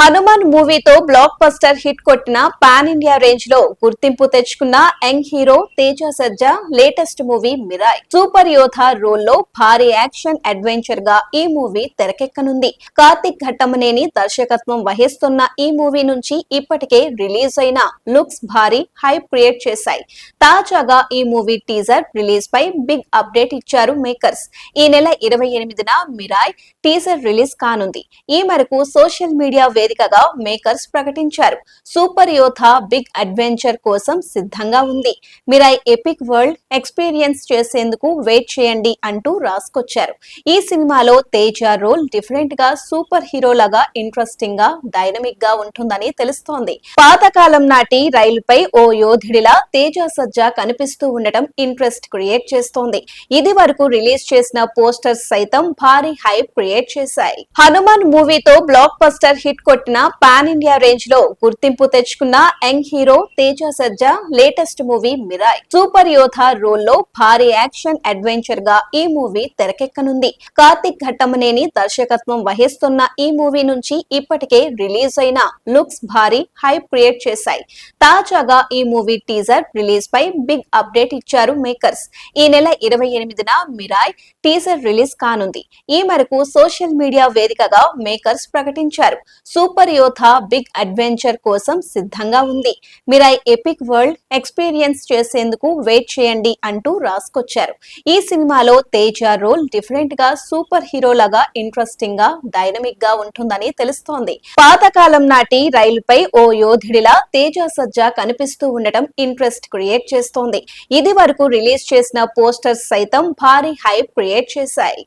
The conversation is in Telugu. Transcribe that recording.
హనుమాన్ మూవీతో బ్లాక్ బస్టర్ హిట్ కొట్టిన పాన్ ఇండియా రేంజ్ లో గుర్తింపు తెచ్చుకున్న యంగ్ హీరో తేజ సజ్జా లేటెస్ట్ మూవీ మిరాయ్ సూపర్ యోధ రోల్ లో భారీ యాక్షన్ అడ్వెంచర్ గా ఈ మూవీ తెరకెక్కనుంది. కార్తిక్ ఘట్టమనేని దర్శకత్వం వహిస్తున్న ఈ మూవీ నుంచి ఇప్పటికే రిలీజ్ అయిన లుక్స్ భారీ హైప్ క్రియేట్ చేశాయి. తాజాగా ఈ మూవీ టీజర్ రిలీజ్ పై బిగ్ అప్డేట్ ఇచ్చారు మేకర్స్. ఈ నెల 28న మిరాయ్ టీజర్ రిలీజ్ కానుంది. ఈ మేరకు సోషల్ మీడియా వేదికగా మేకర్స్ ప్రకటించారు. సూపర్ యోధ బిగ్ అడ్వెంచర్ కోసం సిద్ధంగా ఉంది. మిరాయ్ ఎపిక్ వరల్డ్ ఎక్స్పీరియన్స్ చేసేందుకు వెయిట్ చేయండి అంటూ రాసుకొచ్చారు. ఈ సినిమాలో తేజ రోల్ డిఫరెంట్ గా సూపర్ హీరో లాగా ఇంట్రెస్టింగ్ గా డైనమిక్ గా ఉంటుందని తెలుస్తోంది. పాతకాలం నాటి రైలుపై ఓ యోధుడిలా తేజ సజ్జా కనిపిస్తూ ఉండటం ఇంట్రెస్ట్ క్రియేట్ చేస్తోంది. ఇది వరకు రిలీజ్ చేసిన పోస్టర్స్ సైతం భారీ హైప్ క్రియేట్ చేశాయి. హనుమాన్ మూవీతో బ్లాక్ బస్టర్ హిట్ కొట్టిన పాన్ ఇండియా రేంజ్ లో గుర్తింపు తెచ్చుకున్న యంగ్ హీరో తేజ సజ్జా లేటెస్ట్ మూవీ మిరాయ్ సూపర్ యోధ రోల్ లో భారీ యాక్షన్ అడ్వెంచర్ గా ఈ మూవీ తెరకెక్కనుంది. కార్తిక్ ఘట్టమనేని దర్శకత్వం వహిస్తున్న ఈ మూవీ నుంచి ఇప్పటికే రిలీజ్ అయిన లుక్స్ భారీ హైప్ క్రియేట్ చేశాయి. తాజాగా ఈ మూవీ టీజర్ రిలీజ్ పై బిగ్ అప్డేట్ ఇచ్చారు మేకర్స్. ఈ నెల 28న మిరాయ్ టీజర్ రిలీజ్ కానుంది. ఈ మేరకు సోషల్ మీడియా వేదికగా మేకర్స్ ప్రకటించారు. సూపర్ యోధ బిగ్ అడ్వెంచర్ కోసం సిద్ధంగా ఉంది. మిరాయ్ ఎపిక్ వరల్డ్ ఎక్స్పీరియన్స్ చేసేందుకు వెయిట్ చేయండి అంటూ రాసుకొచ్చారు. ఈ సినిమాలో తేజ రోల్ డిఫరెంట్ గా సూపర్ హీరో లాగా ఇంట్రెస్టింగ్ గా డైనమిక్ గా ఉంటుందని తెలుస్తోంది. పాతకాలం నాటి రైలుపై ఓ యోధుడిలా తేజ సజ్జా కనిపిస్తూ ఉండటం ఇంట్రెస్ట్ క్రియేట్ చేస్తోంది. ఇది వరకు రిలీజ్ చేసిన పోస్టర్స్ సైతం భారీ హైప్ క్రియేట్ చేశాయి.